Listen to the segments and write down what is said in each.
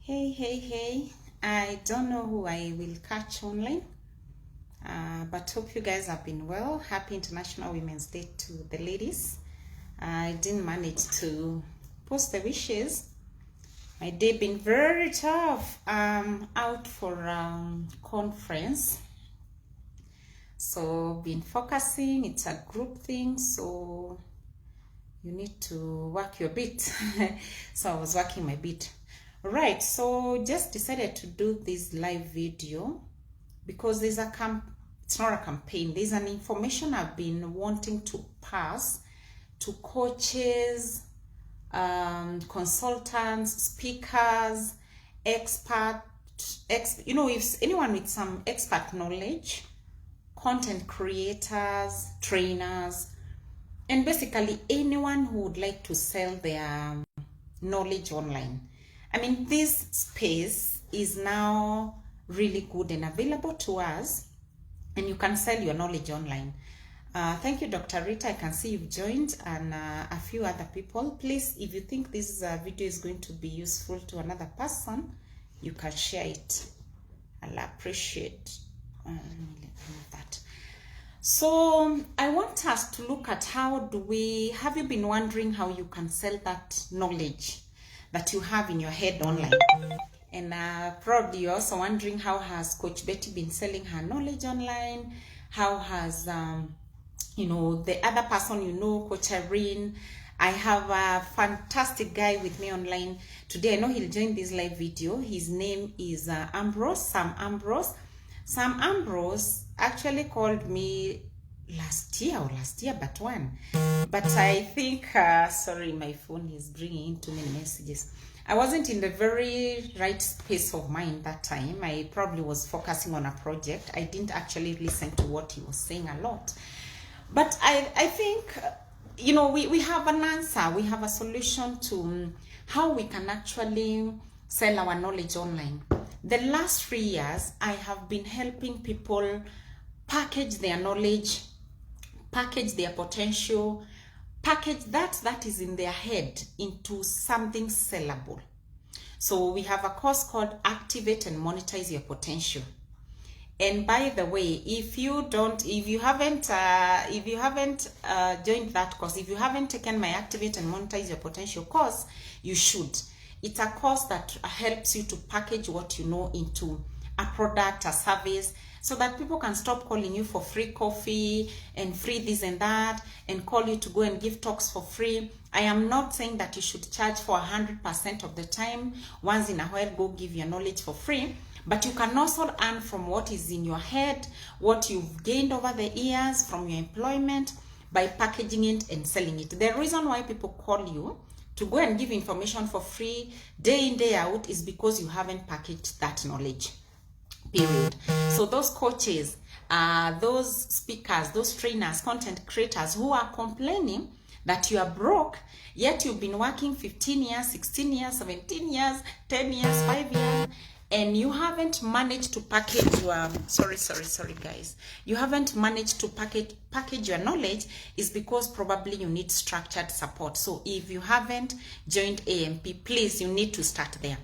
Hey. I don't know who I will catch online, but hope you guys have been well. Happy International Women's Day to the ladies. I didn't manage to post the wishes. My day been very tough. Out for conference. So been focusing, it's a group thing, so you need to work your bit. So I was working my bit. Right, so just decided to do this live video because there's it's not a campaign, there's an information I've been wanting to pass to coaches, consultants, speakers, if anyone with some expert knowledge, content creators, trainers, and basically anyone who would like to sell their knowledge online. I mean, this space is now really good and available to us, and you can sell your knowledge online. Thank you, Dr. Rita. I can see you've joined, and a few other people. Please, if you think this video is going to be useful to another person, you can share it. I'll appreciate that. So I want us to look at have you been wondering how you can sell that knowledge that you have in your head online? And probably you're also wondering, how has Coach Betty been selling her knowledge online? How has the other person, Coach Irene? I have a fantastic guy with me online today. I know he'll join this live video. His name is Ambrose, Sam Ambrose. Sam Ambrose actually called me last year, but I think sorry, my phone is bringing in too many messages. I wasn't in the very right space of mind that time. I probably was focusing on a project. I didn't actually listen to what he was saying a lot, but I think we have an answer. We have a solution to how we can actually sell our knowledge online. The last 3 years, I have been helping people package their knowledge, package their potential, package that is in their head into something sellable. So we have a course called Activate and Monetize Your Potential. And by the way, if you haven't joined that course, if you haven't taken my Activate and Monetize Your Potential course, you should. It's a course that helps you to package what you know into a product, a service, so that people can stop calling you for free coffee and free this and that, and call you to go and give talks for free. I am not saying that you should charge for 100% of the time. Once in a while, go give your knowledge for free. But you can also earn from what is in your head, what you've gained over the years from your employment, by packaging it and selling it. The reason why people call you to go and give information for free day in, day out is because you haven't packaged that knowledge, period. So those coaches, those speakers, those trainers, content creators who are complaining that you are broke, yet you've been working 15 years, 16 years, 17 years, 10 years, 5 years, and you haven't managed to package your sorry guys, you haven't managed to package your knowledge, is because probably you need structured support. So if you haven't joined AMP, please, you need to start there.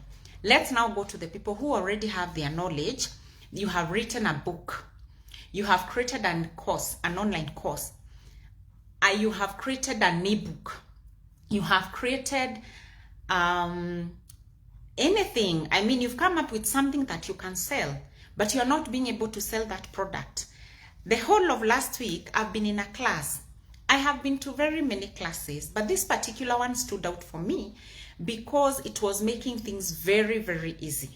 Let's now go to the people who already have their knowledge. You have written a book, you have created an online course, you have created an ebook, you have created anything. I mean, you've come up with something that you can sell, but you're not being able to sell that product. The whole of last week, I've been in a class. I have been to very many classes, but this particular one stood out for me because it was making things very, very easy.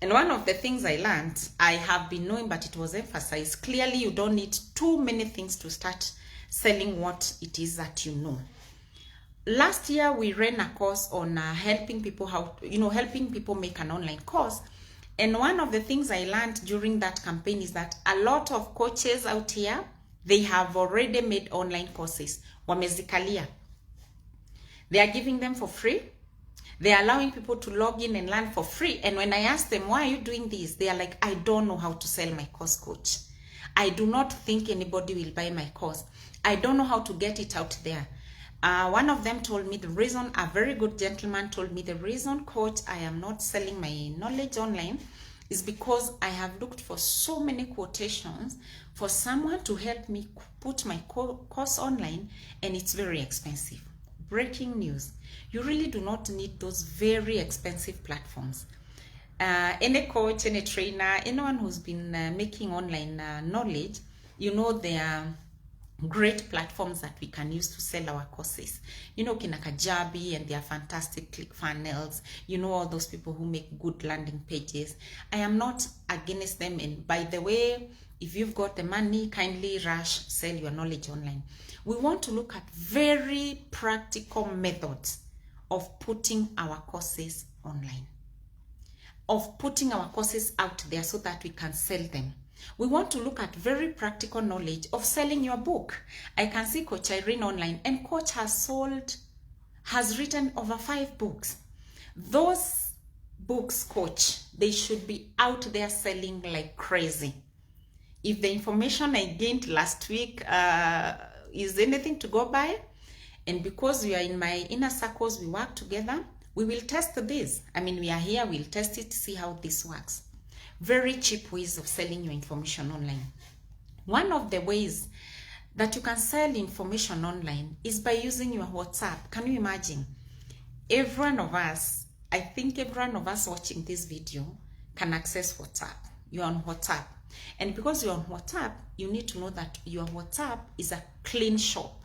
And one of the things I learned, I have been knowing, but it was emphasized, clearly you don't need too many things to start selling what it is that you know. Last year, we ran a course on helping people helping people make an online course. And one of the things I learned during that campaign is that a lot of coaches out here, they have already made online courses. Wamezikalia. They are giving them for free. They are allowing people to log in and learn for free. And when I ask them, why are you doing this? They are like, I don't know how to sell my course, coach. I do not think anybody will buy my course. I don't know how to get it out there. One of them told me the reason, a very good gentleman told me the reason, coach, I am not selling my knowledge online is because I have looked for so many quotations for someone to help me put my course online, and it's very expensive. Breaking news, you really do not need those very expensive platforms. Any coach, any trainer, anyone who's been making online knowledge, you know, there are great platforms that we can use to sell our courses. You know, kina Kajabi and their fantastic ClickFunnels, you know, all those people who make good landing pages. I am not against them, and by the way, if you've got the money, kindly rush sell your knowledge online. We want to look at very practical methods of putting our courses online, of putting our courses out there so that we can sell them. We want to look at very practical knowledge of selling your book. I can see Coach Irene online, and Coach has written over 5 books. Those books, Coach, they should be out there selling like crazy. If the information I gained last week is anything to go by, and because we are in my inner circles, we work together, we will test this. I mean, we are here, we'll test it, see how this works. Very cheap ways of selling your information online. One of the ways that you can sell information online is by using your WhatsApp. Can you imagine? Every one of us, I think every one of us watching this video can access WhatsApp. You're on WhatsApp. And because you're on WhatsApp, you need to know that your WhatsApp is a clean shop.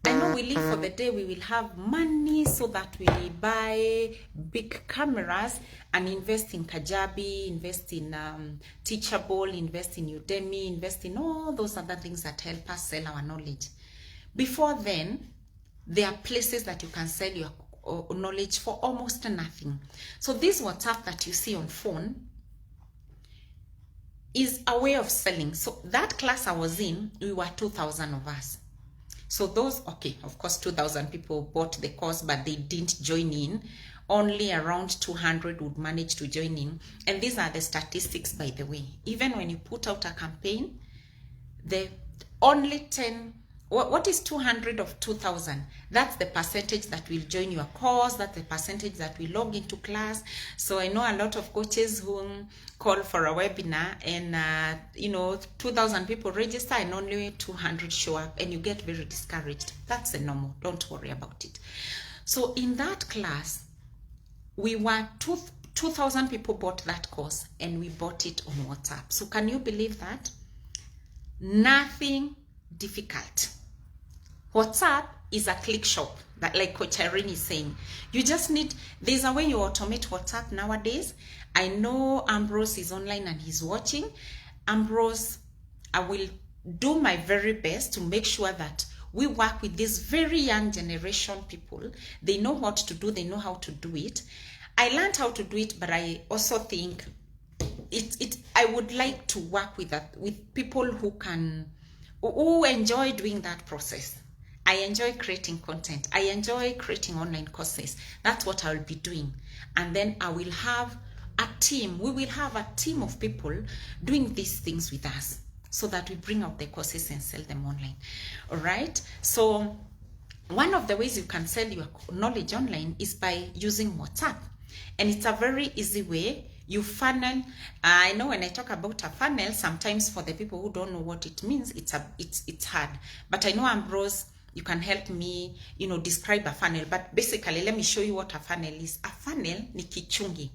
I know we live for the day we will have money so that we buy big cameras and invest in Kajabi, invest in Teachable, invest in Udemy, invest in all those other things that help us sell our knowledge. Before then, there are places that you can sell your knowledge for almost nothing. So this WhatsApp that you see on phone is a way of selling. So that class I was in, we were 2,000 of us. So those, okay, of course, 2,000 people bought the course, but they didn't join in. Only around 200 would manage to join in. And these are the statistics, by the way. Even when you put out a campaign, the only 10, what is 200 of 2,000? That's the percentage that will join your course. That's the percentage that will log into class. So I know a lot of coaches who call for a webinar and, 2,000 people register and only 200 show up, and you get very discouraged. That's the normal. Don't worry about it. So in that class, we were 2,000 people bought that course, and we bought it on WhatsApp. So can you believe that? Nothing difficult. WhatsApp is a click shop, that like Coach Irene is saying. You just need, there's a way you automate WhatsApp nowadays. I know Ambrose is online and he's watching. Ambrose, I will do my very best to make sure that we work with these very young generation people. They know what to do, they know how to do it. I learned how to do it, but I also think I would like to work with people who enjoy doing that process. I enjoy creating content. I enjoy creating online courses. That's what I'll be doing. And then I will have a team. We will have a team of people doing these things with us so that we bring out the courses and sell them online. All right. So one of the ways you can sell your knowledge online is by using WhatsApp. And it's a very easy way. You funnel. I know when I talk about a funnel, sometimes for the people who don't know what it means, it's hard. But I know Ambrose, you can help me, describe a funnel. But basically, let me show you what a funnel is. A funnel ni kichungi.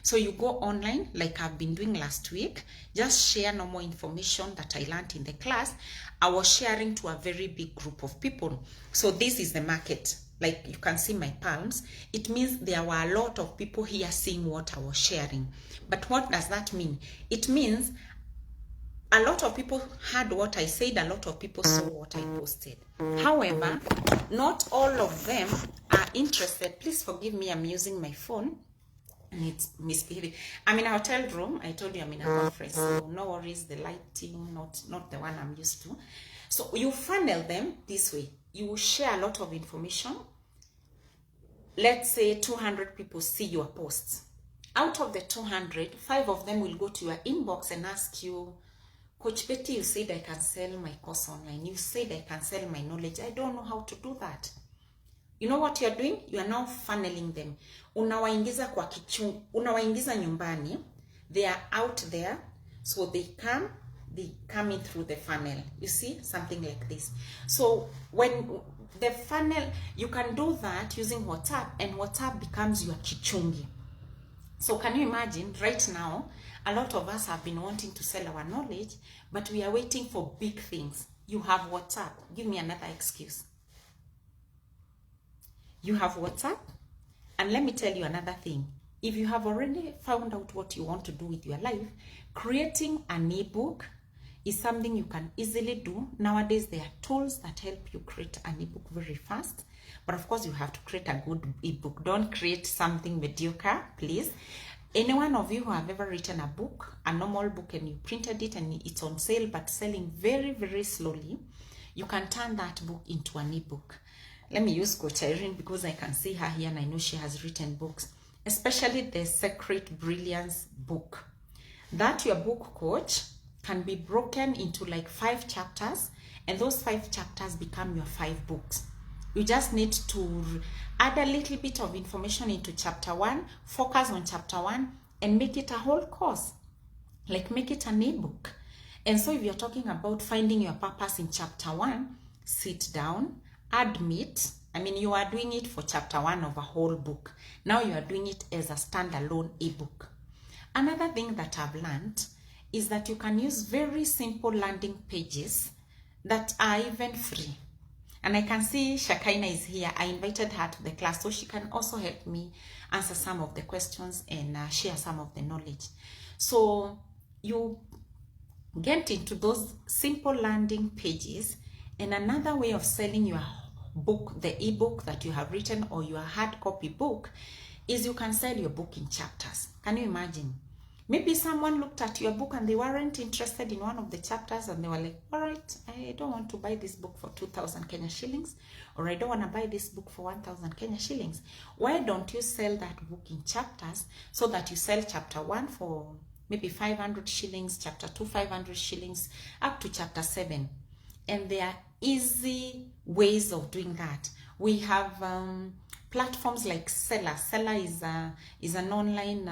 So you go online, like I've been doing last week, just share normal information that I learned in the class. I was sharing to a very big group of people. So this is the market. Like you can see my palms. It means there were a lot of people here seeing what I was sharing. But what does that mean? It means a lot of people heard what I said, a lot of people saw what I posted. However, not all of them are interested. Please forgive me, I'm using my phone and it's misbehaving. I'm in a hotel room. I told you I'm in a conference, so no worries, the lighting, not the one I'm used to. So you funnel them this way. You share a lot of information. Let's say 200 people see your posts. Out of the 200, 5 of them will go to your inbox and ask you, Coach Betty, you said I can sell my course online. You said I can sell my knowledge. I don't know how to do that. You know what you're doing? You are now funneling them. Unawaingiza kwa kichungi, unawaingiza nyumbani. They are out there. So they come in through the funnel. You see? Something like this. So when the funnel, you can do that using WhatsApp, and WhatsApp becomes your kichungi. So can you imagine right now, a lot of us have been wanting to sell our knowledge, but we are waiting for big things. You have WhatsApp. Give me another excuse. You have WhatsApp. And let me tell you another thing. If you have already found out what you want to do with your life, creating an ebook is something you can easily do. Nowadays, there are tools that help you create an ebook very fast. But of course, you have to create a good ebook. Don't create something mediocre, please. Any one of you who have ever written a book, a normal book, and you printed it and it's on sale but selling very, very slowly, you can turn that book into an ebook. Let me use Coach Irene because I can see her here and I know she has written books, especially the Secret Brilliance book. That your book, Coach, can be broken into like 5 chapters, and those 5 chapters become your 5 books. You just need to add a little bit of information into chapter 1, focus on chapter 1, and make it a whole course. Like make it an ebook. And so if you're talking about finding your purpose in chapter 1, sit down, admit, I mean, you are doing it for chapter 1 of a whole book. Now you are doing it as a standalone ebook. Another thing that I've learned is that you can use very simple landing pages that are even free. And I can see Shakaina is here. I invited her to the class so she can also help me answer some of the questions and share some of the knowledge. So you get into those simple landing pages. And another way of selling your book, the ebook that you have written or your hard copy book, is you can sell your book in chapters. Can you imagine? Maybe someone looked at your book and they weren't interested in one of the chapters and they were like, all right, I don't want to buy this book for 2,000 Kenya shillings, or I don't want to buy this book for 1,000 Kenya shillings. Why don't you sell that book in chapters so that you sell chapter 1 for maybe 500 shillings, chapter 2, 500 shillings, up to chapter 7. And there are easy ways of doing that. We have platforms like Seller. Seller is an online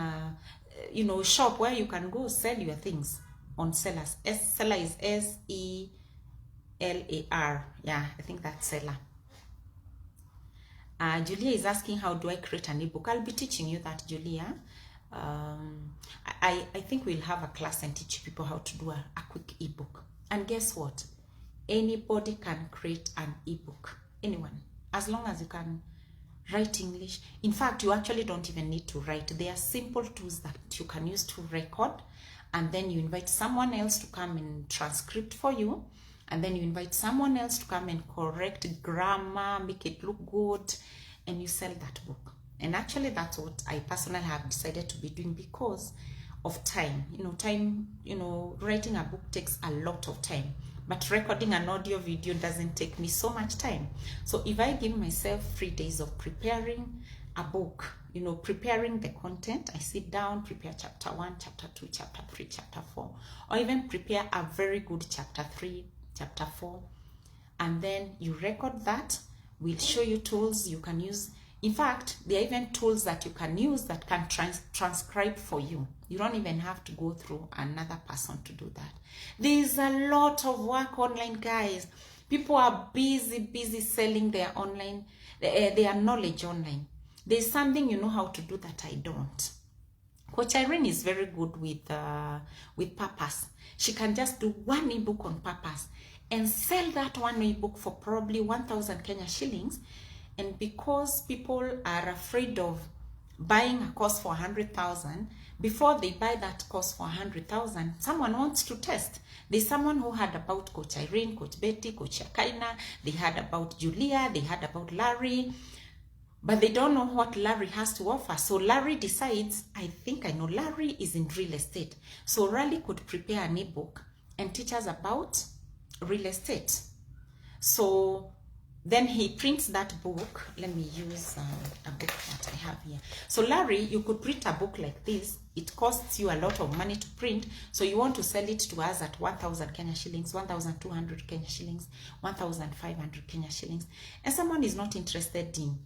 shop where you can go sell your things on Sellers. Seller is S-E-L-A-R. Yeah, I think that's Seller. Julia is asking, how do I create an ebook? I'll be teaching you that, Julia. I think we'll have a class and teach people how to do a quick ebook. And guess what? Anybody can create an ebook. Anyone. As long as you can write English. In fact, you actually don't even need to write. There are simple tools that you can use to record, and then you invite someone else to come and transcript for you, and then you invite someone else to come and correct grammar, make it look good, and you sell that book. And actually that's what I personally have decided to be doing because of time. Writing a book takes a lot of time. But recording an audio video doesn't take me so much time. So if I give myself 3 days of preparing a book, preparing the content, I sit down, prepare chapter 1, chapter 2, chapter 3, chapter 4, or even prepare a very good chapter 3, chapter 4, and then you record that. We'll show you tools you can use. In fact, there are even tools that you can use that can transcribe for you. You don't even have to go through another person to do that. There's a lot of work online, guys. People are busy selling their knowledge online. There's something you know how to do that I don't. Coach Irene is very good with purpose. She can just do one ebook on purpose and sell that one ebook for probably 1,000 Kenya shillings. And because people are afraid of buying a course for 100,000, before they buy that course for 100,000, someone wants to test. There's someone who heard about Coach Irene, Coach Betty, Coach Shakaina. They heard about Julia. They heard about Larry. But they don't know what Larry has to offer. So Larry decides, I think I know Larry is in real estate. So Larry could prepare an ebook and teach us about real estate. So Then he prints that book. Let me use a book that I have here. So Larry, you could print a book like this. It costs you a lot of money to print. So you want to sell it to us at 1,000 Kenya shillings, 1,200 Kenya shillings, 1,500 Kenya shillings. And someone is not interested in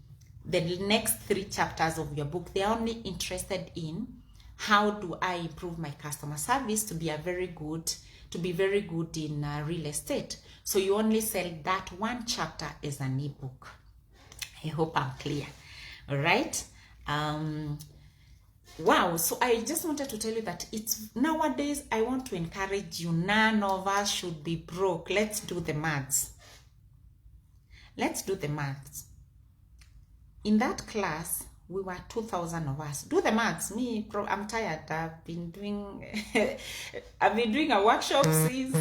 the next 3 chapters of your book. They are only interested in how do I improve my customer service to be very good in real estate. So you only sell that one chapter as an ebook. I hope I'm clear. All right. Wow. So I just wanted to tell you that it's nowadays, I want to encourage you. None of us should be broke. Let's do the maths. Let's do the maths. In that class, we were 2,000 of us. Do the maths. Me, I'm tired. I've been doing a workshop since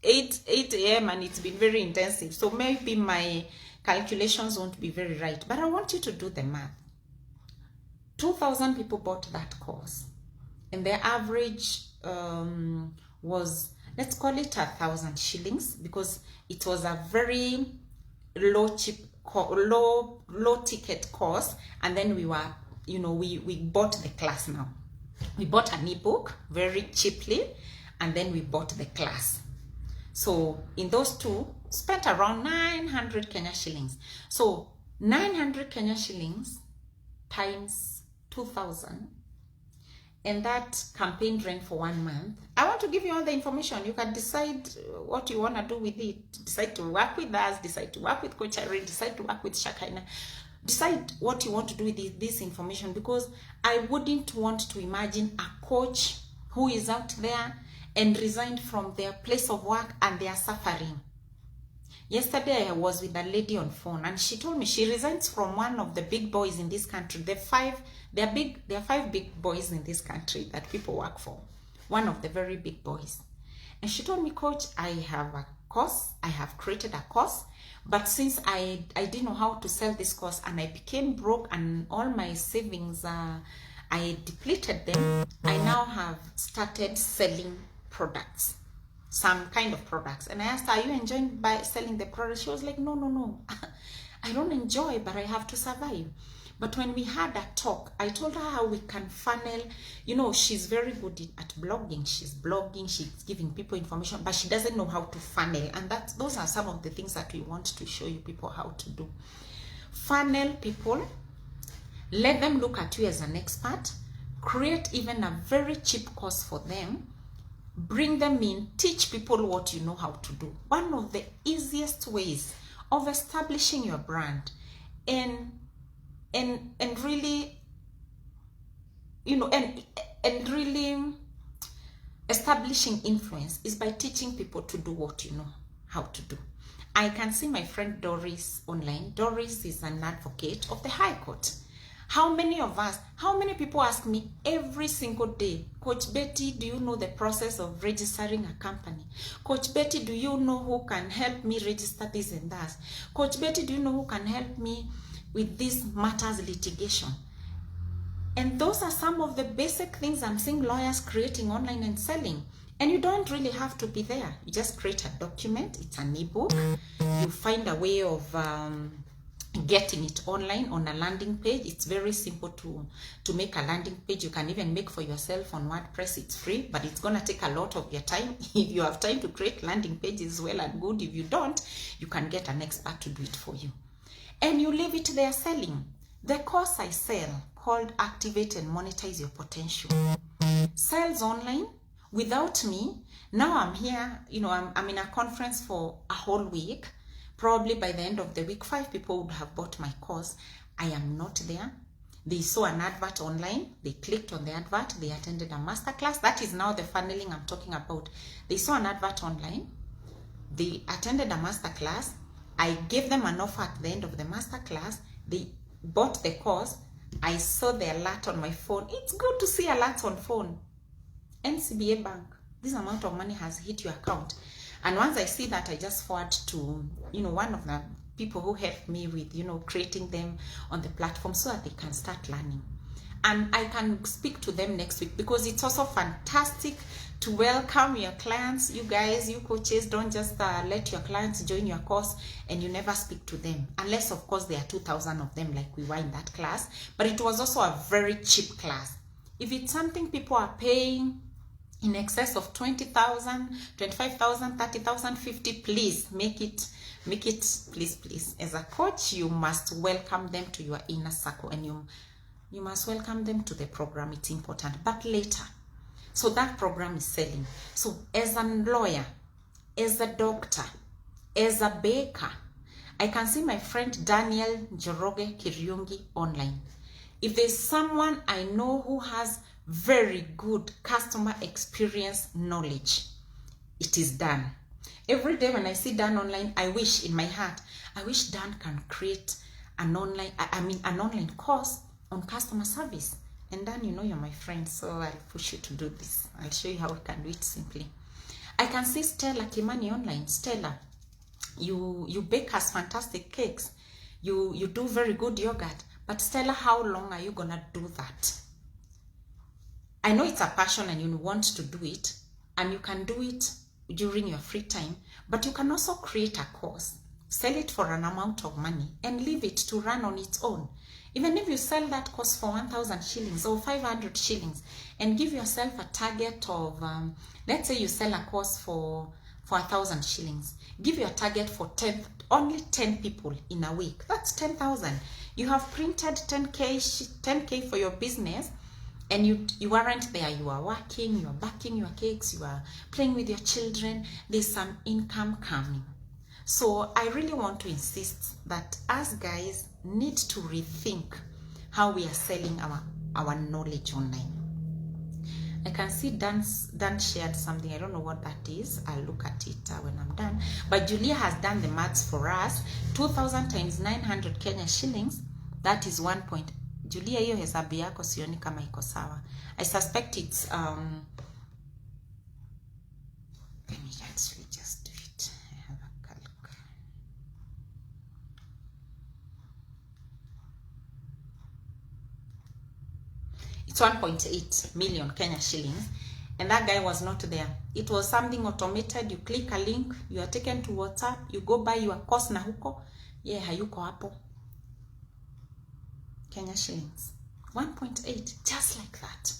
8 a.m. and it's been very intensive. So maybe my calculations won't be very right. But I want you to do the math. 2,000 people bought that course. And the average was, let's call it 1,000 shillings, because it was a very low ticket course. And then we were, we bought the class now. We bought an ebook very cheaply, and then we bought the class. So in those two, spent around 900 Kenya shillings. So 900 Kenya shillings times 2,000, and that campaign ran for 1 month. I want to give you all the information. You can decide what you want to do with it. Decide to work with us, decide to work with Coach Irene, decide to work with Shakaina. Decide what you want to do with this information, because I wouldn't want to imagine a coach who is out there and resigned from their place of work and they are suffering. Yesterday I was with a lady on phone, and she told me she resigns from one of the big boys in this country. There are 5 big boys in this country that people work for. One of the very big boys. And she told me, Coach, I have a course. I have created a course. But since I didn't know how to sell this course, and I became broke, and all my savings, I depleted them, I now have started selling products. Some kind of products. And I asked her, are you enjoying by selling the products? She was like, no. I don't enjoy, but I have to survive. But when we had a talk, I told her how we can funnel. She's very good at blogging. She's blogging, she's giving people information, but she doesn't know how to funnel. And those are some of the things that we want to show you people how to do. Funnel people, let them look at you as an expert, create even a very cheap course for them, bring them in, teach people what you know how to do. One of the easiest ways of establishing your brand and really, and really establishing influence is by teaching people to do what you know how to do. I can see my friend Doris online. Doris is an advocate of the High Court. How many people ask me every single day, Coach Betty, do you know the process of registering a company? Coach Betty, do you know who can help me register this and that? Coach Betty, do you know who can help me with this matters litigation? And those are some of the basic things I'm seeing lawyers creating online and selling. And you don't really have to be there. You just create a document. It's an ebook. You find a way of getting it online on a landing page. It's very simple to make a landing page. You can even make for yourself on WordPress. It's free, but it's gonna take a lot of your time. If you have time to create landing pages, well and good. If you don't, you can get an expert to do it for you. And you leave it there selling. The course I sell called Activate and Monetize Your Potential sells online without me. Now I'm here, I'm in a conference for a whole week. Probably by the end of the week, 5 people would have bought my course. I am not there. They saw an advert online. They clicked on the advert. They attended a masterclass. That is now the funneling I'm talking about. They saw an advert online. They attended a masterclass. I gave them an offer at the end of the masterclass. They bought the course. I saw the alert on my phone. It's good to see alerts on phone. NCBA Bank, this amount of money has hit your account. And once I see that, I just forward to, one of the people who helped me with, creating them on the platform so that they can start learning. And I can speak to them next week, because it's also fantastic to welcome your clients. You guys, you coaches, don't just let your clients join your course and you never speak to them, unless of course there are 2,000 of them like we were in that class. But it was also a very cheap class. If it's something people are paying in excess of 20,000, 25,000, 30,000, 50, please make it, please. As a coach, you must welcome them to your inner circle, and you must welcome them to the program. It's important. But later, so that program is selling. So as a lawyer, as a doctor, as a baker, I can see my friend Daniel Njoroge Kiriungi online. If there's someone I know who has very good customer experience knowledge, it is Dan. Every day when I see Dan online, I wish in my heart, I wish Dan can create an online course on customer service. And Dan, you know you're my friend, so I'll push you to do this. I'll show you how we can do it simply. I can see Stella Kimani online. Stella, you bake us fantastic cakes. You do very good yogurt. But Stella, how long are you gonna do that? I know it's a passion and you want to do it, and you can do it during your free time, but you can also create a course, sell it for an amount of money, and leave it to run on its own. Even if you sell that course for 1,000 shillings or 500 shillings, and give yourself a target of, let's say you sell a course for 1,000 shillings, give your target for only 10 people in a week. That's 10,000. You have printed 10K for your business, and you aren't there. You are working, you are baking your cakes, you are playing with your children. There's some income coming. So I really want to insist that us guys need to rethink how we are selling our knowledge online. I can see Dan shared something. I don't know what that is. I'll look at it when I'm done. But Julia has done the maths for us. 2,000 times 900 Kenya shillings. That is 1 point. Julia, hiyo hesabu yako sioni kama iko sawa. I suspect it's let me actually just do it. I have a calc. It's 1.8 million Kenya shillings, and that guy was not there. It was something automated. You click a link, you are taken to WhatsApp, you go buy your course na huko. Yeah, hayuko hapo. Kenya shillings, 1.8, just like that.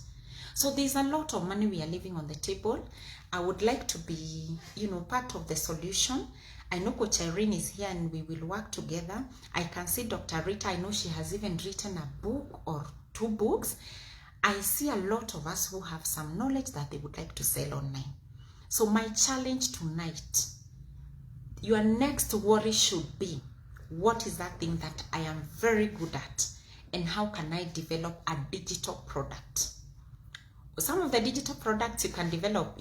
So there's a lot of money we are leaving on the table. I would like to be, part of the solution. I know Coach Irene is here and we will work together. I can see Dr. Rita, I know she has even written a book or 2 books. I see a lot of us who have some knowledge that they would like to sell online. So my challenge tonight, your next worry should be, what is that thing that I am very good at? And how can I develop a digital product? Some of the digital products you can develop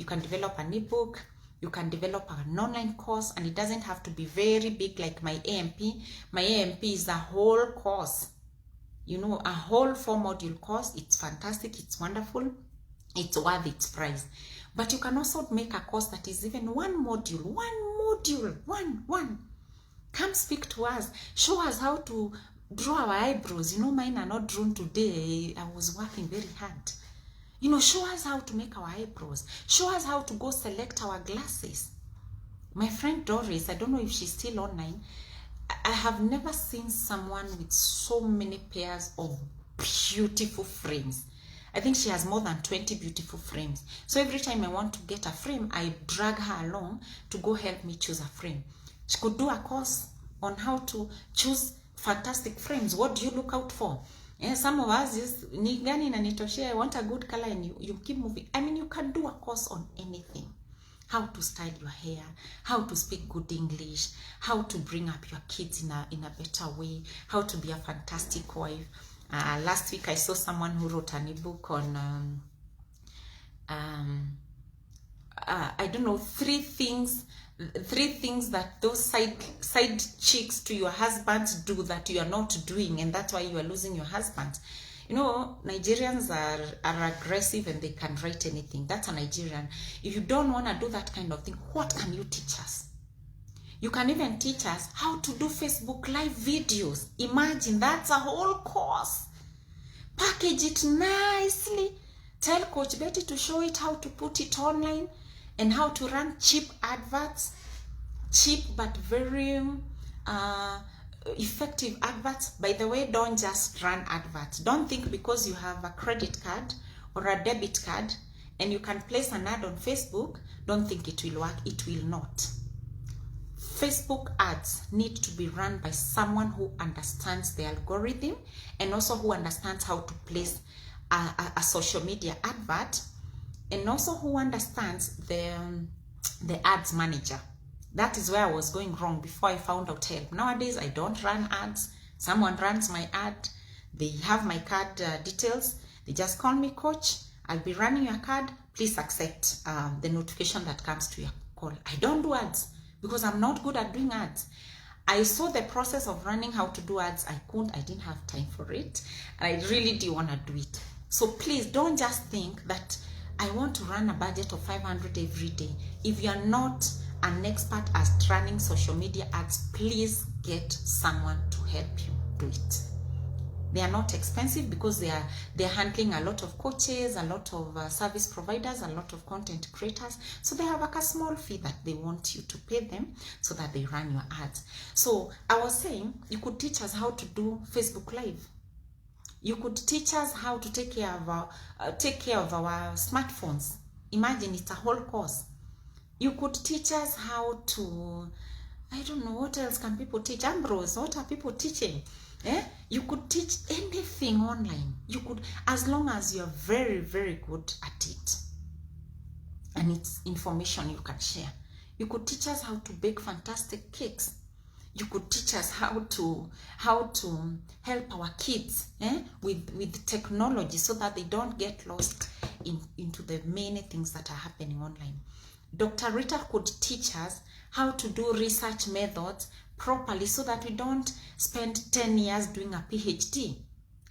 an ebook, you can develop an online course, and it doesn't have to be very big like my AMP. My AMP is a whole course, a whole 4-module course. It's fantastic, it's wonderful, it's worth its price. But you can also make a course that is even one module. Come speak to us, show us how to draw our eyebrows. Mine are not drawn today. I was working very hard. Show us how to make our eyebrows. Show us how to go select our glasses. My friend Doris, I don't know if she's still online. I have never seen someone with so many pairs of beautiful frames. I think she has more than 20 beautiful frames. So every time I want to get a frame, I drag her along to go help me choose a frame. She could do a course on how to choose fantastic frames. What do you look out for? Some of us just ni gani na nitoshea, I want a good color, and you keep moving. I mean, you can do a course on anything. How to style your hair, how to speak good English, how to bring up your kids in a better way, how to be a fantastic wife. Last week I saw someone who wrote an ebook on I don't know, 3 things that those side chicks to your husbands do that you are not doing, and that's why you are losing your husband. Nigerians are aggressive and they can write anything. That's a Nigerian. If you don't want to do that kind of thing, what can you teach us? You can even teach us how to do Facebook live videos. Imagine, that's a whole course. Package it nicely. Tell Coach Betty to show it how to put it online and how to run cheap adverts, cheap but very effective adverts. By the way, don't just run adverts. Don't think because you have a credit card or a debit card and you can place an ad on Facebook, don't think it will work. It will not. Facebook ads need to be run by someone who understands the algorithm and also who understands how to place a social media advert, and also who understands the ads manager. That is where I was going wrong before I found out help. Nowadays, I don't run ads. Someone runs my ad. They have my card details. They just call me, Coach, I'll be running your card. Please accept the notification that comes to your call. I don't do ads because I'm not good at doing ads. I saw the process of running how to do ads. I didn't have time for it. And I really do want to do it. So please don't just think that I want to run a budget of 500 every day. If you're not an expert at running social media ads, please get someone to help you do it. They are not expensive because they're handling a lot of coaches, a lot of service providers, a lot of content creators. So they have like a small fee that they want you to pay them so that they run your ads. So I was saying you could teach us how to do Facebook Live. You could teach us how to take care of our smartphones. Imagine it's a whole course. You could teach us how to, I don't know, what else can people teach? Ambrose, what are people teaching? You could teach anything online. You could, as long as you're very, very good at it. And it's information you can share. You could teach us how to bake fantastic cakes. You could teach us how to help our kids with technology so that they don't get lost into the many things that are happening online. Dr. Rita could teach us how to do research methods properly so that we don't spend 10 years doing a PhD.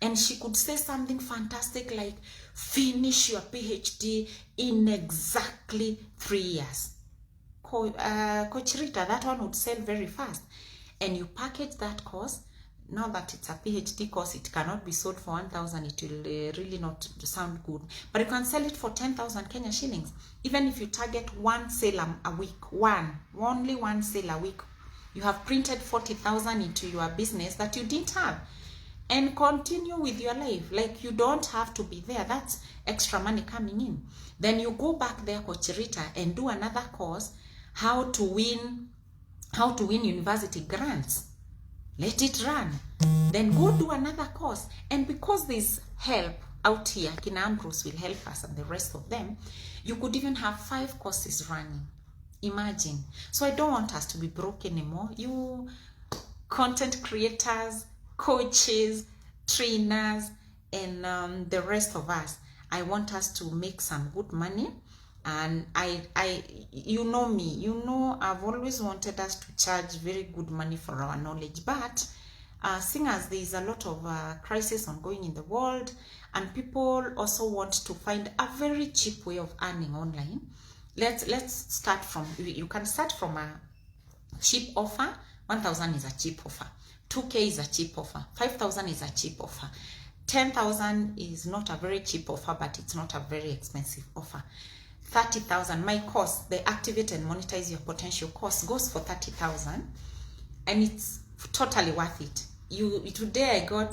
And she could say something fantastic like, finish your PhD in exactly 3 years. Coach Rita, that one would sell very fast. And you package that course. Now that it's a PhD course, it cannot be sold for 1,000. It will really not sound good. But you can sell it for 10,000 Kenya shillings. Even if you target one sale a week, only one sale a week, you have printed 40,000 into your business that you didn't have. And continue with your life. Like, you don't have to be there. That's extra money coming in. Then you go back there, Coach Rita, and do another course, how to win university grants. Let it run. Then go do another course. And because there's help out here, Kina Ambrose will help us and the rest of them, you could even have 5 courses running. Imagine. So I don't want us to be broke anymore. You content creators, coaches, trainers, and the rest of us, I want us to make some good money. And you know me, you know I've always wanted us to charge very good money for our knowledge, but seeing as there is a lot of crisis ongoing in the world, and people also want to find a very cheap way of earning online, let's start from, you can start from a cheap offer. 1,000 is a cheap offer, 2K is a cheap offer, 5,000 is a cheap offer, 10,000 is not a very cheap offer, but it's not a very expensive offer. 30,000, my course, the Activate and Monetize Your Potential course, goes for 30,000, and it's totally worth it. Today I got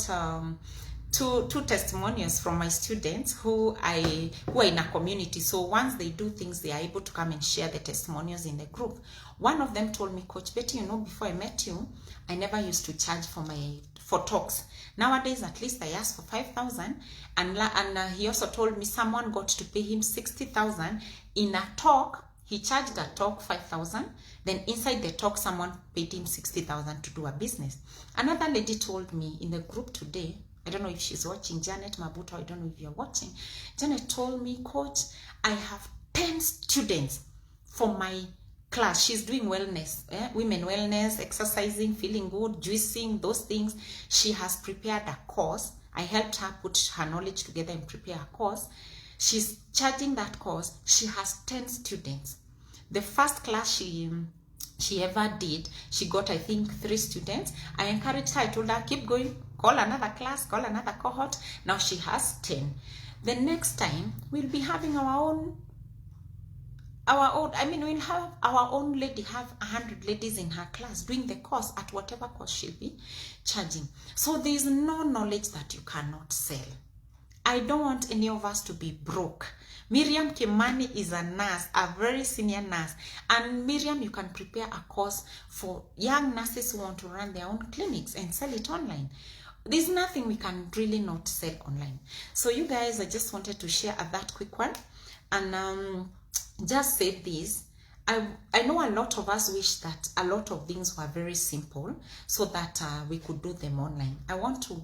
two testimonials from my students who are in a community. So once they do things, they are able to come and share the testimonials in the group. One of them told me, Coach Betty, you know, before I met you, I never used to charge for talks. Nowadays, at least I ask for 5,000, and he also told me someone got to pay him 60,000 in a talk. He charged a talk 5,000. Then inside the talk, someone paid him 60,000 to do a business. Another lady told me in the group today, I don't know if she's watching, Janet Mabuto, I don't know if you're watching. Janet told me, Coach, I have 10 students for my class. She's doing wellness, women wellness, exercising, feeling good, juicing, those things. She has prepared a course. I helped her put her knowledge together and prepare a course. She's charging that course. She has 10 students. The first class she ever did, she got, I think, 3 students. I encouraged her. I told her, keep going, call another class, call another cohort. Now she has 10. The next time we'll be having we'll have our own lady, have 100 ladies in her class doing the course at whatever cost she'll be charging. So there's no knowledge that you cannot sell. I don't want any of us to be broke. Miriam Kimani is a nurse, a very senior nurse. And Miriam, you can prepare a course for young nurses who want to run their own clinics and sell it online. There's nothing we can really not sell online. So you guys, I just wanted to share that quick one. And just say this. I know a lot of us wish that a lot of things were very simple so that we could do them online. I want to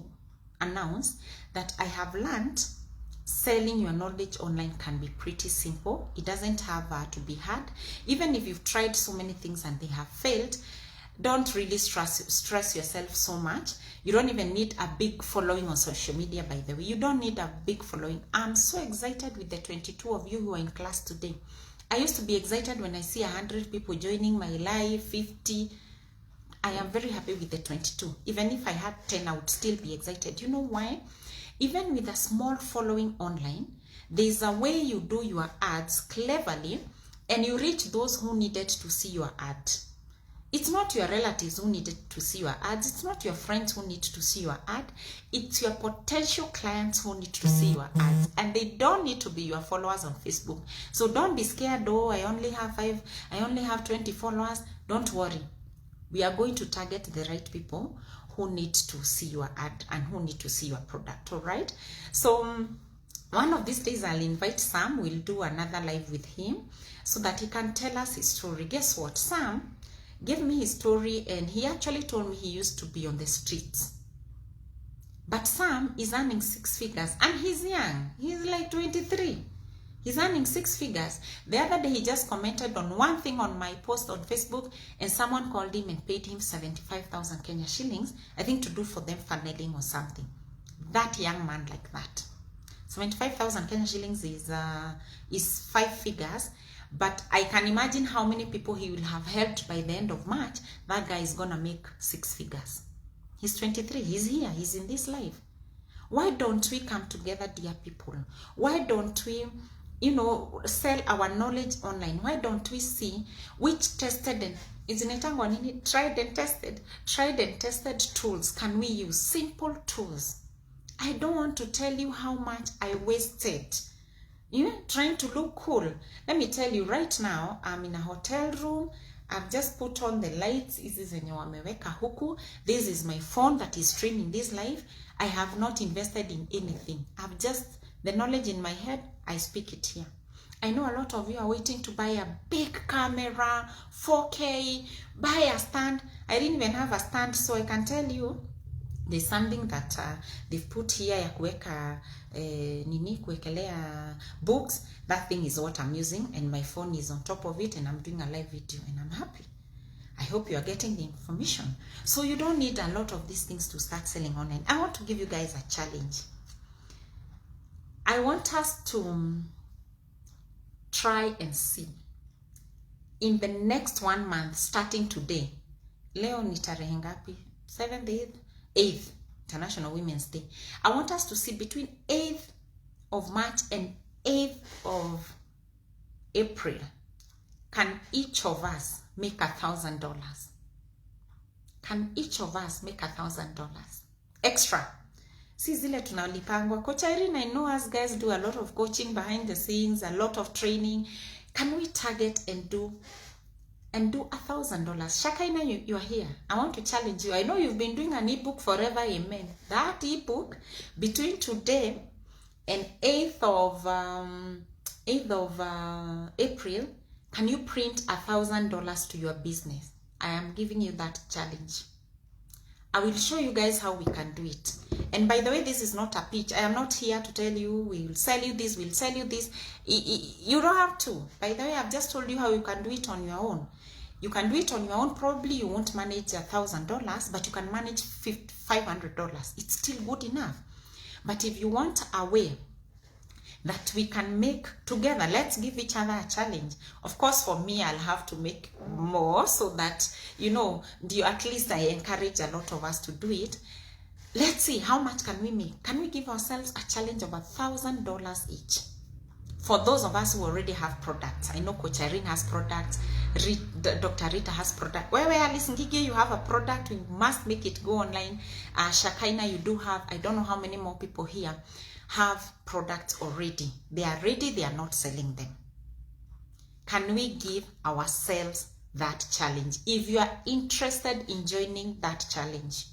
announce that I have learned selling your knowledge online can be pretty simple. It doesn't have to be hard. Even if you've tried so many things and they have failed, don't really stress yourself so much. You don't even need a big following on social media, by the way. You don't need a big following. I'm so excited with the 22 of you who are in class today. I used to be excited when I see 100 people joining my live, 50. I am very happy with the 22. Even if I had 10, I would still be excited. You know why? Even with a small following online, there's a way you do your ads cleverly and you reach those who needed to see your ad. It's not your relatives who needed to see your ads. It's not your friends who need to see your ad. It's your potential clients who need to see your ads. And they don't need to be your followers on Facebook. So don't be scared, oh, I only have 5, I only have 20 followers. Don't worry. We are going to target the right people who need to see your ad and who need to see your product, all right? So one of these days I'll invite Sam. We'll do another live with him so that he can tell us his story. Guess what? Sam gave me his story and he actually told me he used to be on the streets. But Sam is earning 6 figures and he's young. He's like 23. He's earning 6 figures. The other day he just commented on one thing on my post on Facebook and someone called him and paid him 75,000 Kenya shillings, I think to do for them funneling or something. That young man like that. 75,000 Kenya shillings is 5 figures. But I can imagine how many people he will have helped by the end of March. That guy is gonna make 6 figures. He's 23, he's here, he's in this life. Why don't we come together, dear people? Why don't we, sell our knowledge online? Why don't we see which tested and tried and tested tools can we use? Simple tools. I don't want to tell you how much I wasted trying to look cool. Let me tell you right now, I'm in a hotel room. I've just put on the lights. This is my phone that is streaming this live. I have not invested in anything. I've just the knowledge in my head. I speak it here. I know a lot of you are waiting to buy a big camera, 4K, buy a stand. I didn't even have a stand, so I can tell you there's something that they've put here ya kuweka kuwekelea books. That thing is what I'm using and my phone is on top of it and I'm doing a live video and I'm happy. I hope you are getting the information. So you don't need a lot of these things to start selling online. I want to give you guys a challenge. I want us to try and see in the next 1 month starting today. Leo ni tarehe ngapi? 7th, 8th, International Women's Day. I want us to see between 8th of March and 8th of April, can each of us make $1,000? Can each of us make $1,000 extra? See zile tunalipangwa. Coach Irene, I know us guys do a lot of coaching behind the scenes, a lot of training. Can we target and do $1,000? Shakaina, you are here. I want to challenge you. I know you've been doing an ebook forever, amen. That ebook between today and 8th of April, can you print $1,000 to your business? I am giving you that challenge. I will show you guys how we can do it. And by the way, this is not a pitch. I am not here to tell you we'll sell you this, we'll sell you this. You don't have to. By the way, I've just told you how you can do it on your own. You can do it on your own. Probably you won't manage $1,000, but you can manage $500. It's still good enough. But if you want a way that we can make together, let's give each other a challenge. Of course, for me, I'll have to make more so that, at least I encourage a lot of us to do it. Let's see, how much can we make? Can we give ourselves a challenge of $1,000 each? For those of us who already have products. I know Coach Irene has products, Dr. Rita has product. Where Alice Ngige, you have a product, we must make it go online. Shakaina, you do have, I don't know how many more people here have products already. They are ready, they are not selling them. Can we give ourselves that challenge? If you are interested in joining that challenge,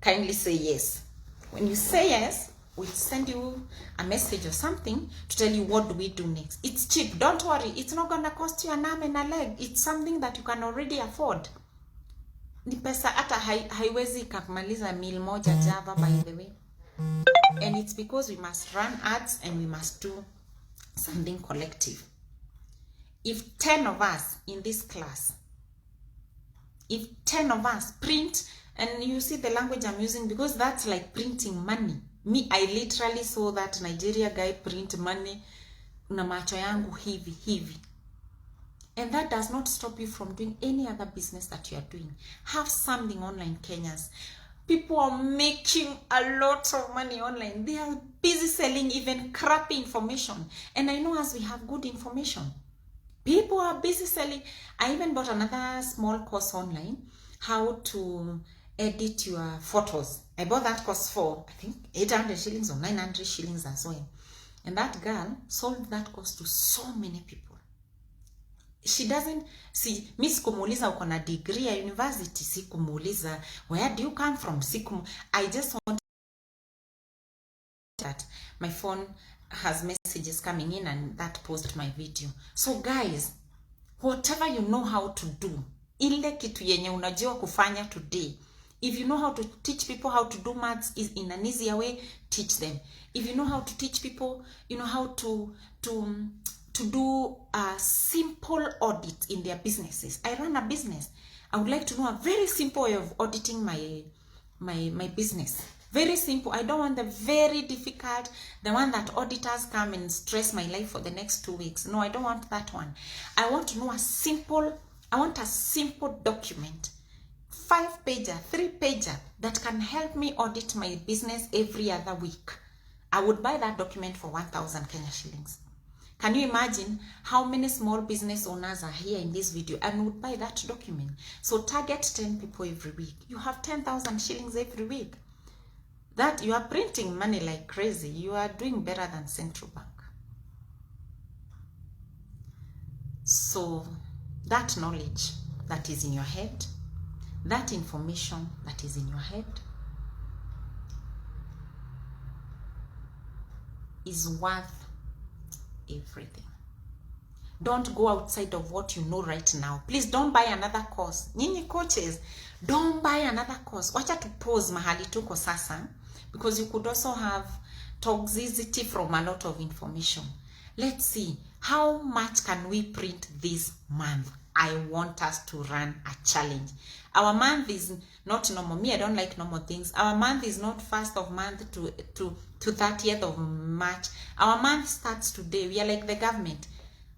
kindly say yes. When you say yes, we'll send you a message or something to tell you what do we do next. It's cheap, don't worry. It's not gonna cost you an arm and a leg. It's something that you can already afford. Ni pesa hata haiwezi kumaliza meal moja Java, by the way. And it's because we must run ads and we must do something collective. If 10 of us in this class, if 10 of us print, and you see the language I'm using, because that's like printing money. Me, I literally saw that Nigeria guy print money na macho yangu hivi. And that does not stop you from doing any other business that you are doing. Have something online, Kenyans. People are making a lot of money online. They are busy selling even crappy information. And I know as we have good information, people are busy selling. I even bought another small course online, how to edit your photos. I bought that course for, I think, 800 shillings or 900 shillings as well. And that girl sold that course to so many people. She doesn't see, mi sikumuuliza uko na degree ya university, sikumuuliza where do you come from, I just want that my phone has messages coming in and that post my video. So guys, whatever you know how to do, ile kitu yenye unajua kufanya today, if you know how to teach people how to do maths is in an easier way, teach them. If you know how to teach people, you know how to do a simple audit in their businesses. I run a business. I would like to know a very simple way of auditing my business. Very simple. I don't want the very difficult, the one that auditors come and stress my life for the next 2 weeks. No, I don't want that one. I want to know a simple document, 5-pager, 3-pager that can help me audit my business every other week. I would buy that document for 1,000 Kenya shillings. Can you imagine how many small business owners are here in this video and would buy that document? So target 10 people every week. You have 10,000 shillings every week. That you are printing money like crazy. You are doing better than Central Bank. So that knowledge that is in your head, that information that is in your head is worth everything. Don't go outside of what you know right now. Please don't buy another course. Nyinyi coaches, don't buy another course. Wacha to pause mahali tuko sasa, because you could also have toxicity from a lot of information. Let's see, how much can we print this month? I want us to run a challenge. Our month is not normal. Me, I don't like normal things. Our month is not 1st of month to 30th of March. Our month starts today. We are like the government.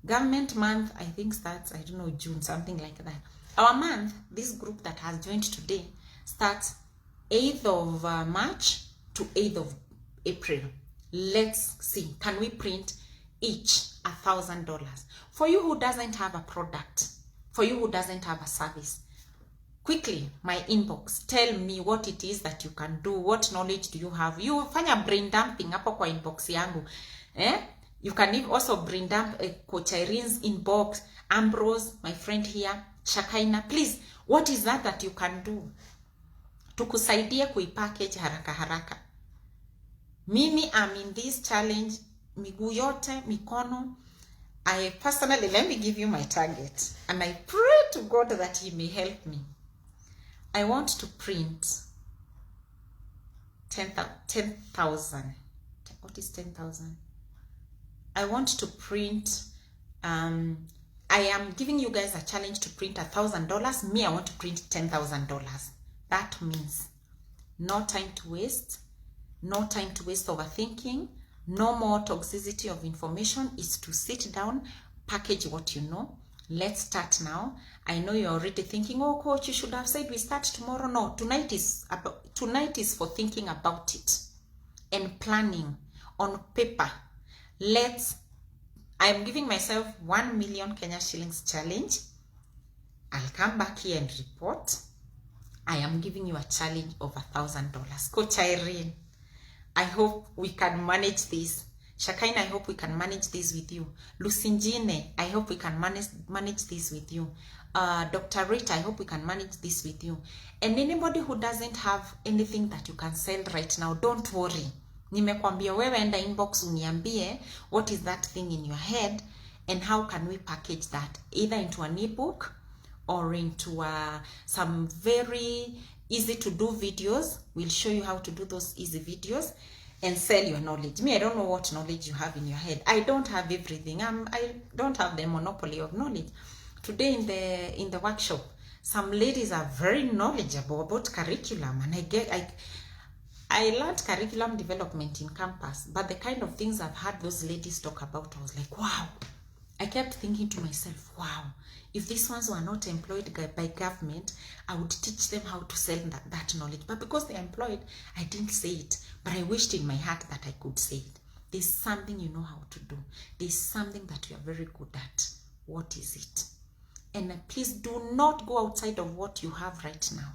Government month, I think, starts, I don't know, June, something like that. Our month, this group that has joined today, starts 8th of March to 8th of April. Let's see, can we print each $1,000? For you who doesn't have a product, for you who doesn't have a service, quickly, my inbox, tell me what it is that you can do, what knowledge do you have. You fanya brain dumping hapo kwa inbox yangu. You can also brain dump Coach Irene's inbox, Ambrose, my friend here, Shakaina. Please, what is that you can do? Tukusaidie kuipackage haraka haraka. Mimi am in this challenge, miguu yote, mikono. I personally, let me give you my target. And I pray to God that He may help me. I want to print 10,000. What is 10,000? I want to print, I am giving you guys a challenge to print $1,000. Me, I want to print $10,000. That means no time to waste, no time to waste overthinking, no more toxicity of information. Is to sit down, package what you know, Let's start now. I know you're already thinking, oh coach, you should have said we start tomorrow. No, tonight is for thinking about it and planning on paper. I'm giving myself 1 million Kenya shillings challenge. I'll come back here and report. I am giving you a challenge of $1,000. Coach Irene, I hope we can manage this. Shakaina, I hope we can manage this with you. Lucinjine, I hope we can manage this with you. Dr. Rita, I hope we can manage this with you. And anybody who doesn't have anything that you can sell right now, don't worry. Nimekwambia wewe enda inbox uniambie what is that thing in your head and how can we package that either into an ebook or into some very easy to do videos. We'll show you how to do those easy videos and sell your knowledge. Me, I don't know what knowledge you have in your head. I don't have everything. I don't have the monopoly of knowledge. Today in the workshop, some ladies are very knowledgeable about curriculum, and I learned curriculum development in campus, but the kind of things I've heard those ladies talk about, I was like, wow. I kept thinking to myself, wow, if these ones were not employed by government, I would teach them how to sell that knowledge. But because they're employed, I didn't say it. But I wished in my heart that I could say it. There's something you know how to do. There's something that you are very good at. What is it? And please do not go outside of what you have right now.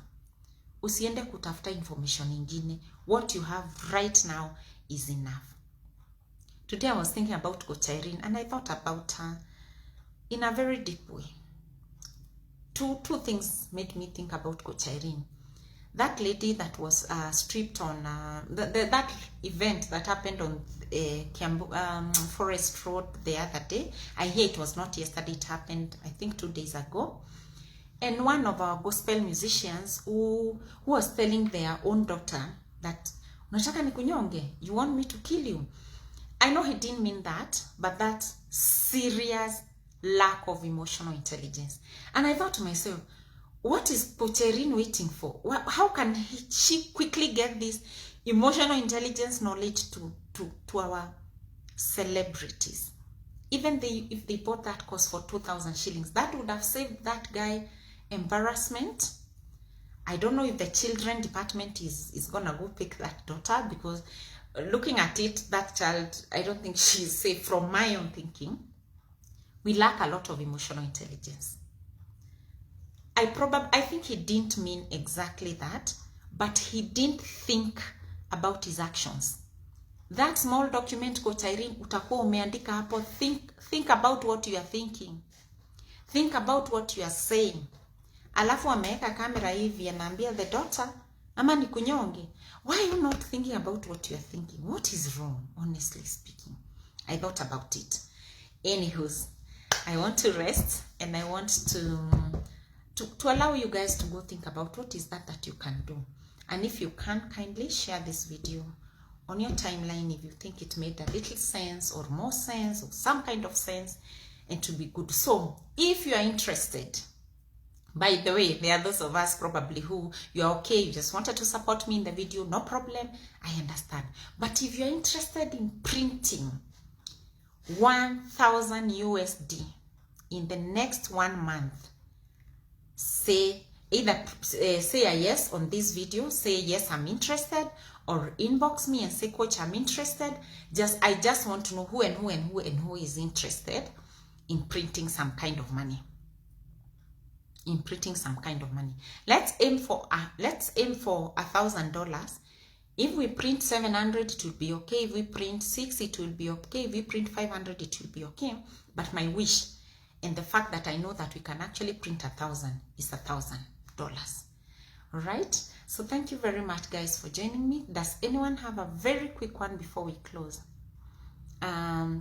Usiende kutafuta information ingine. What you have right now is enough. Today I was thinking about Coach Irene, and I thought about her in a very deep way. Two things made me think about Coach Irene. That lady that was stripped on that event that happened on Forest Road the other day. I hear it was not yesterday, it happened I think 2 days ago. And one of our gospel musicians who was telling their own daughter that, unataka nikunyonge? You want me to kill you? I know he didn't mean that, but that's serious lack of emotional intelligence. And I thought to myself, what is Coach Irene waiting for? How can she quickly get this emotional intelligence knowledge to our celebrities? Even if they bought that course for 2,000 shillings, that would have saved that guy embarrassment. I don't know if the children department is gonna go pick that daughter, because looking at it, that child, I don't think she's safe. From my own thinking, we lack a lot of emotional intelligence. I think he didn't mean exactly that, but he didn't think about his actions. That small document, Coach Irene, utakuwa umeandika hapo, think about what you are thinking. Think about what you are saying. Alafu ameweka kamera hivi anaambia the daughter, ama nikunyonge. Why are you not thinking about what you are thinking? What is wrong, honestly speaking? I thought about it. Anywho's, I want to rest, and I want to allow you guys to go think about what is that you can do. And if you can, kindly share this video on your timeline if you think it made a little sense or more sense or some kind of sense, and to be good. So if you are interested, by the way, there are those of us probably who you're okay, you just wanted to support me in the video, no problem, I understand. But if you're interested in printing 1,000 USD in the next 1 month, say a yes on this video, say yes, I'm interested, or inbox me and say, Coach, I'm interested. I just want to know who is interested in printing some kind of money. Let's aim for $1,000. If we print 700, it will be okay. If we print 6, it will be okay. If we print 500, it will be okay. But my wish, and the fact that I know that we can actually print 1,000, is $1,000. All right. So thank you very much, guys, for joining me. Does anyone have a very quick one before we close?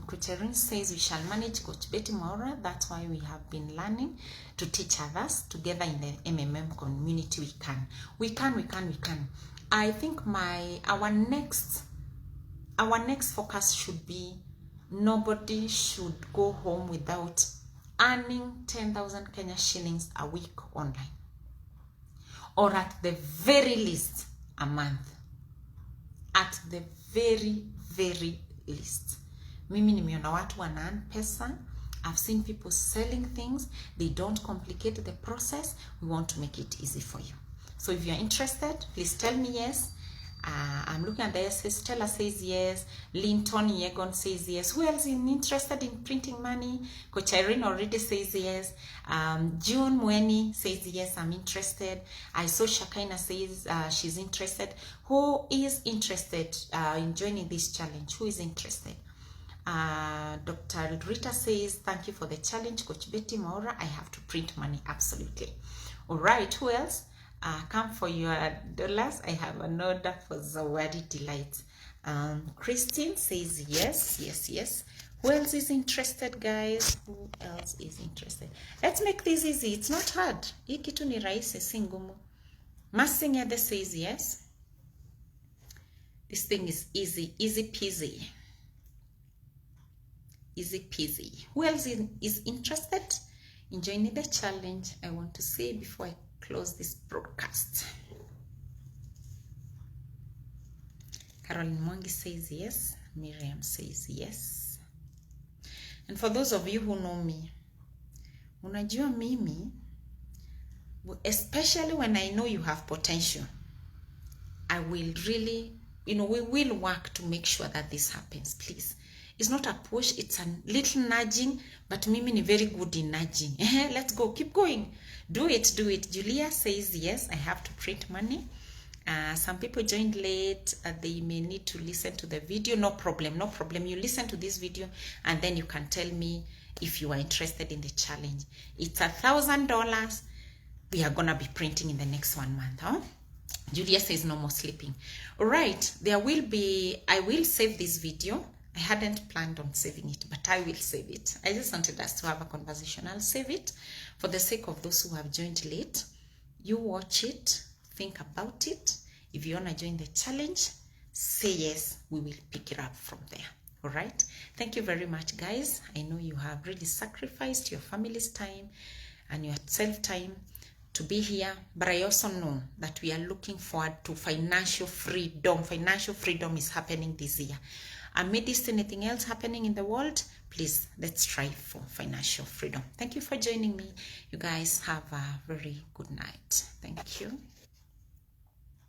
Coach Irene says we shall manage. Coach Betty Maura, that's why we have been learning to teach others together in the MMM community. We can. I think our next focus should be nobody should go home without earning 10,000 Kenya shillings a week online, or at the very least a month. At the very least. Mimi nimeona watu wana earn pesa I've seen people selling things. They don't complicate the process. We want to make it easy for you. So if you're interested, please tell me yes. I'm looking at the yeses. Stella says yes. Linton Yegon says yes. Who else is interested in printing money? Coach Irene already says yes. June Mweni says yes, I'm interested. I saw Shakaina says she's interested. Who is interested in joining this challenge? Who is interested? Dr. Rita says, thank you for the challenge. Coach Betty Maura, I have to print money. Absolutely. All right, who else? Come for your dollars. I have an order for Zawadi Delight. Christine says yes. Who else is interested, guys? Who else is interested? Let's make this easy. It's not hard. Hii kitu ni rahisi, si ngumu. Masingede says yes. This thing is easy peasy. Easy peasy. Who else is interested in joining the challenge? I want to say before I close this broadcast. Caroline Mwangi says yes. Miriam says yes. And for those of you who know me, unajua mimi, especially when I know you have potential, I will really, we will work to make sure that this happens, please. It's not a push, it's a little nudging, but mimi ni very good in nudging. Let's go, keep going. Do it. Julia says yes, I have to print money. Some people joined late. They may need to listen to the video. No problem. You listen to this video and then you can tell me if you are interested in the challenge. It's $1,000. We are gonna be printing in the next 1 month, huh? Julia says no more sleeping. All right, I will save this video. I hadn't planned on saving it, but I will save it. I just wanted us to have a conversation. I'll save it for the sake of those who have joined late. You watch it, think about it. If you want to join the challenge, say yes. We will pick it up from there. All right. Thank you very much, guys. I know you have really sacrificed your family's time and your self-time to be here, but I also know that we are looking forward to financial freedom. Financial freedom is happening this year. Amidst anything else happening in the world, please, let's strive for financial freedom. Thank you for joining me. You guys have a very good night. Thank you.